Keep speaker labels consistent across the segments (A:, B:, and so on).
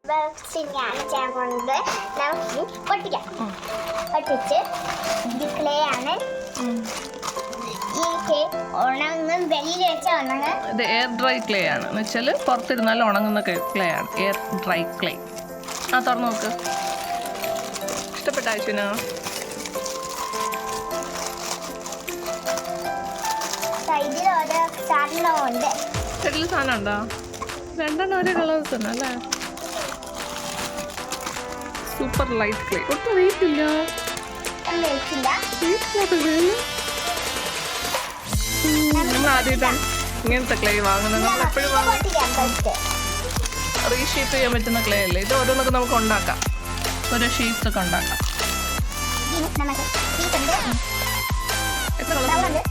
A: ഞാൻ ചെയ്യാൻ പോകുന്നത് നമുക്ക് പൊട്ടിക്കാം. പൊട്ടിച്ച് ഇത് ക്ലേ ആണ്. ഈ ക്ലേ ഉണങ്ങും, വെളിയിൽ വെച്ചാൽ ഉണങ്ങും.
B: ഇത് എയർ ഡ്രൈ ക്ലേ ആണ് എന്ന് വെച്ചാൽ പുറത്തിരുന്നാലും ഉണങ്ങുന്ന ക്ലേ ആണ്, എയർ ഡ്രൈ ക്ലേ. ആ തുറന്നു നോക്ക്. ഇഷ്ടപ്പെട്ട ആവശ്യനോ?
A: ഇതിൽ ഓരോ സാധനമുണ്ട്.
B: ചെടിയിൽ സാധനം ഉണ്ടോ? രണ്ടെണ്ണം ഒരേ കളേഴ്സ് തന്നെ അല്ലേ? Super light clay. ഒട്ടും വെയിറ്റ് ഇല്ല. നമ്മൾ ആദ്യമായിട്ടാണ് ഇങ്ങനത്തെ ക്ലേ വാങ്ങുന്നത്. നമ്മൾ എപ്പോഴും റീഷേപ്പ് ചെയ്യാൻ പറ്റുന്ന ക്ലേ അല്ലേ ഇത്? ഓരോന്നൊക്കെ നമുക്ക് ഉണ്ടാക്കാം, ഓരോ ഷേപ്സ് ഒക്കെ ഉണ്ടാക്കാം. എത്ര കളർ?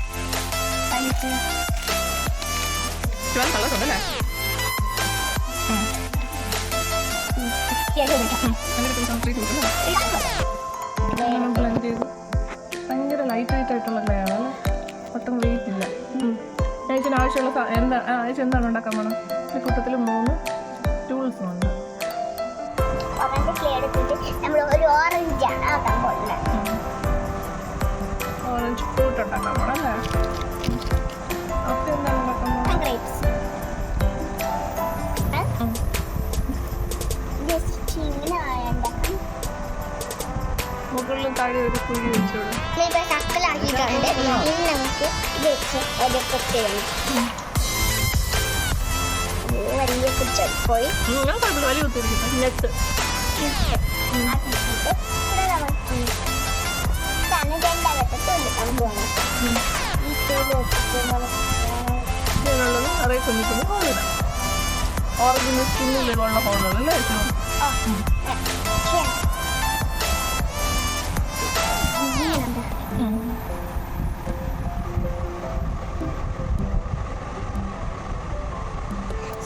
B: 12 കളേഴ്സ് ഉണ്ടല്ലേ? ബ്ലെൻഡ് ചെയ്ത് ഭയങ്കര ലൈറ്റ് ആയിട്ടുള്ള ക്ലേ ആണ് അല്ലേ? ഒട്ടും വെയിറ്റ് ഇല്ല. ആഴ്ചന് ആവശ്യമുള്ള ആഴ്ച എന്താണ് ഉണ്ടാക്കാൻ പോകണം? ഈ കൂട്ടത്തിൽ 3 ടൂൾസും ഉണ്ട്. ഓറഞ്ച് ഫ്രൂട്ട് ഉണ്ടാക്കാൻ പോകണം അല്ലേ? അപ്പം എന്താണ് ഉണ്ടാക്കാൻ പോകുന്നത്? മുകളിലും താഴെ ഒരു കുഴി വെച്ചോളൂ.
A: വലിയ കുച്ചപ്പോയി
B: വലിയ കുത്തിരിക്കുന്നു നെറ്റ്. ഇതിനുള്ളത് നിറയെ കുഞ്ഞു കുഞ്ഞു ഹോളിടാം. ഓറഞ്ചിന് സ്കിന്നിലുള്ള ഹോളുകളല്ലേ?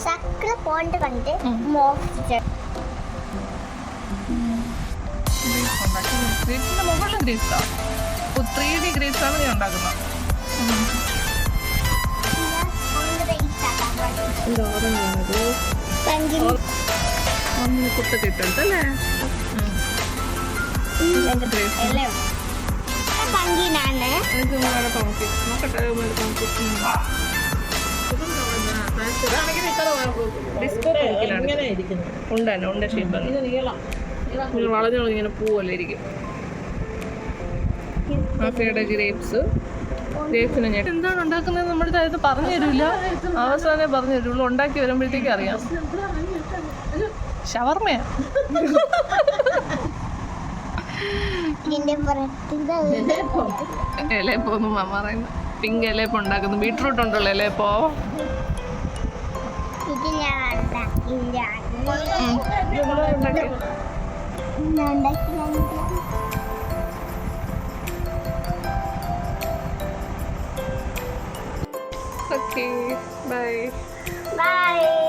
A: സക്കല പോണ്ട് കണ്ട്
B: ഗ്രേപ്സിന്റെ മുകളിൽ ഗ്രേപ്സാ? 3D ഗ്രേപ്സ് ആണ് ഞാൻ ഉണ്ടാക്കുന്നത്. ഒന്നിന് കുത്തൊക്കെ ഇട്ടല്ലേ? ഉണ്ട് ഷേപ്പ് വളഞ്ഞു ഇങ്ങനെ പൂവല്ലേ ഇരിക്കും. മാഫിയുടെ ഗ്രേപ്സിന് ഞാൻ എന്താണ് ഉണ്ടാക്കുന്നത് നമ്മുടെ അത് പറഞ്ഞു തരില്ല, അവസാനമേ പറഞ്ഞു തരുള്ളൂ. ഉണ്ടാക്കി വരുമ്പോഴത്തേക്ക് അറിയാം. ഷവർമയാ. ഇലയപ്പോന്ന് മാമ പറയുന്നത്. പിങ്ക് ഇലയപ്പം ഉണ്ടാക്കുന്നു. ബീട്രൂട്ട് ഉണ്ടല്ലോ ഇലയപ്പോ. Okay, bye.
A: Bye.